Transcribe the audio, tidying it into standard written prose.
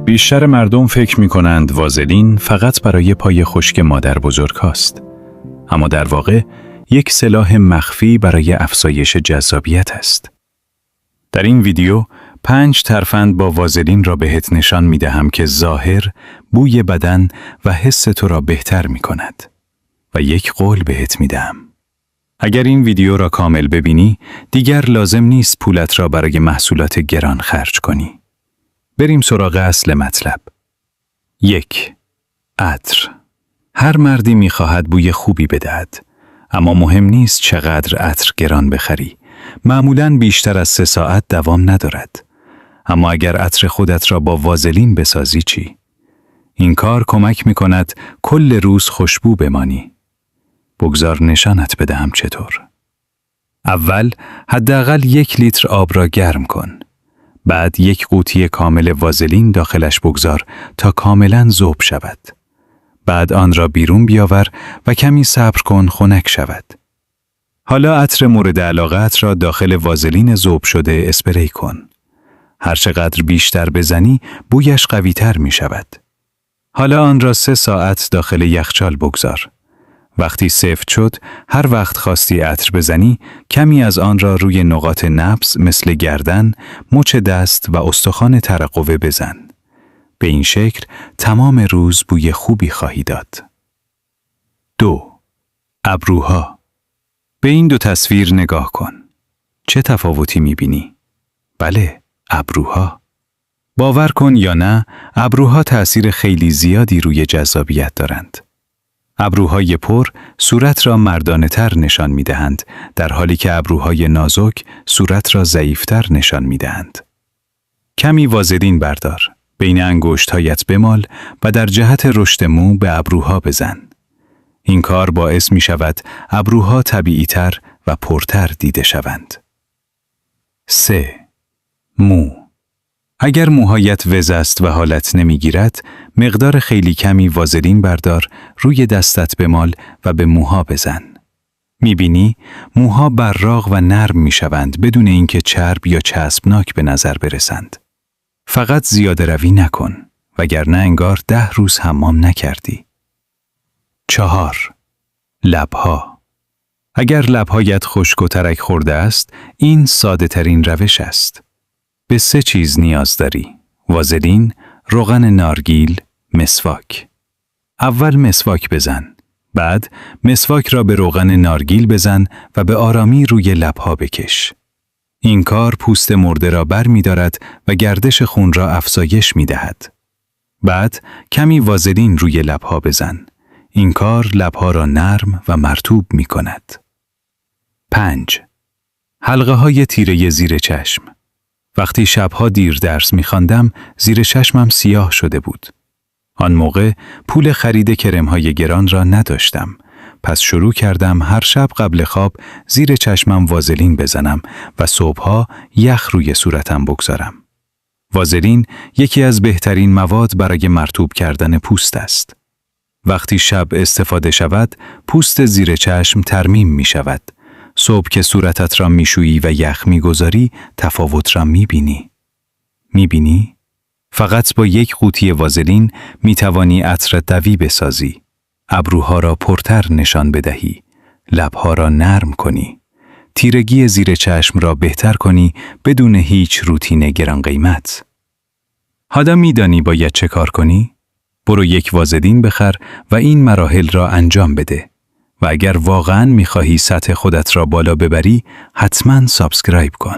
بیشتر مردم فکر می‌کنند وازلین فقط برای پای خشک مادر بزرگ هاست. اما در واقع یک سلاح مخفی برای افزایش جذابیت است. در این ویدیو 5 ترفند با وازلین را بهت نشان می‌دهم که ظاهر، بوی بدن و حس تو را بهتر می‌کند. و یک قول بهت میدم. اگر این ویدیو را کامل ببینی، دیگر لازم نیست پولت را برای محصولات گران خرج کنی. بریم سراغ اصل مطلب. 1. عطر. هر مردی می‌خواهد بوی خوبی بدهد، اما مهم نیست چقدر عطر گران بخری. معمولاً بیشتر از 3 ساعت دوام ندارد. اما اگر عطر خودت را با وازلین بسازی چی؟ این کار کمک می‌کند کل روز خوشبو بمانی. بگذار نشانت بدهم چطور. اول حداقل 1 لیتر آب را گرم کن. بعد 1 قوطی کامل وازلین داخلش بگذار تا کاملاً ذوب شود. بعد آن را بیرون بیاور و کمی صبر کن خنک شود. حالا عطر مورد علاقه‌ات را داخل وازلین ذوب شده اسپری کن. هر چقدر بیشتر بزنی بویش قوی‌تر می شود. حالا آن را 3 ساعت داخل یخچال بگذار. وقتی سفت شد، هر وقت خواستی عطر بزنی، کمی از آن را روی نقاط نبض مثل گردن، مچ دست و استخوان ترقوه بزن. به این شکل تمام روز بوی خوبی خواهی داد. 2. ابروها. به این 2 تصویر نگاه کن. چه تفاوتی می‌بینی؟ بله، ابروها. باور کن یا نه، ابروها تأثیر خیلی زیادی روی جذابیت دارند. ابروهای پر صورت را مردانه‌تر نشان می‌دهند، در حالی که ابروهای نازک صورت را ضعیف‌تر نشان می‌دهند. کمی وازلین بردار، بین انگشت‌هایت بمال و در جهت رشد مو به ابروها بزن. این کار باعث می‌شود ابروها طبیعی‌تر و پرتر دیده شوند. 3. مو. اگر موهایت وز است و حالت نمیگیرد، مقدار خیلی کمی وازلین بردار، روی دستت بمال و به موها بزن. میبینی؟ موها براق و نرم میشوند بدون اینکه چرب یا چسبناک به نظر برسند. فقط زیاده روی نکن، وگرنه انگار 10 روز حمام نکردی. 4. لبها. اگر لبهایت خشک و ترک خورده است، این ساده ترین روش است. به 3 چیز نیاز داری: وازلین، روغن نارگیل، مسواک. اول مسواک بزن. بعد مسواک را به روغن نارگیل بزن و به آرامی روی لبها بکش. این کار پوست مرده را بر می دارد و گردش خون را افزایش می دهد. بعد کمی وازلین روی لبها بزن. این کار لبها را نرم و مرطوب می کند. 5. حلقه های تیره زیر چشم. وقتی شبها دیر درس می‌خواندم، زیر چشمم سیاه شده بود. آن موقع پول خرید کرم‌های گران را نداشتم. پس شروع کردم هر شب قبل خواب زیر چشمم وازلین بزنم و صبحها یخ روی صورتم بگذارم. وازلین یکی از بهترین مواد برای مرطوب کردن پوست است. وقتی شب استفاده شود، پوست زیر چشم ترمیم می شود. صبح که صورتت را میشویی و یخ میگذاری، تفاوت را میبینی. میبینی؟ فقط با 1 قوطی وازلین میتوانی عطر قوی بسازی. ابروها را پرتر نشان بدهی. لبها را نرم کنی. تیرگی زیر چشم را بهتر کنی بدون هیچ روتین گران قیمت. حالا میدانی باید چه کار کنی؟ برو 1 وازلین بخر و این مراحل را انجام بده. و اگر واقعاً می‌خواهی سطح خودت را بالا ببری، حتماً سابسکرایب کن.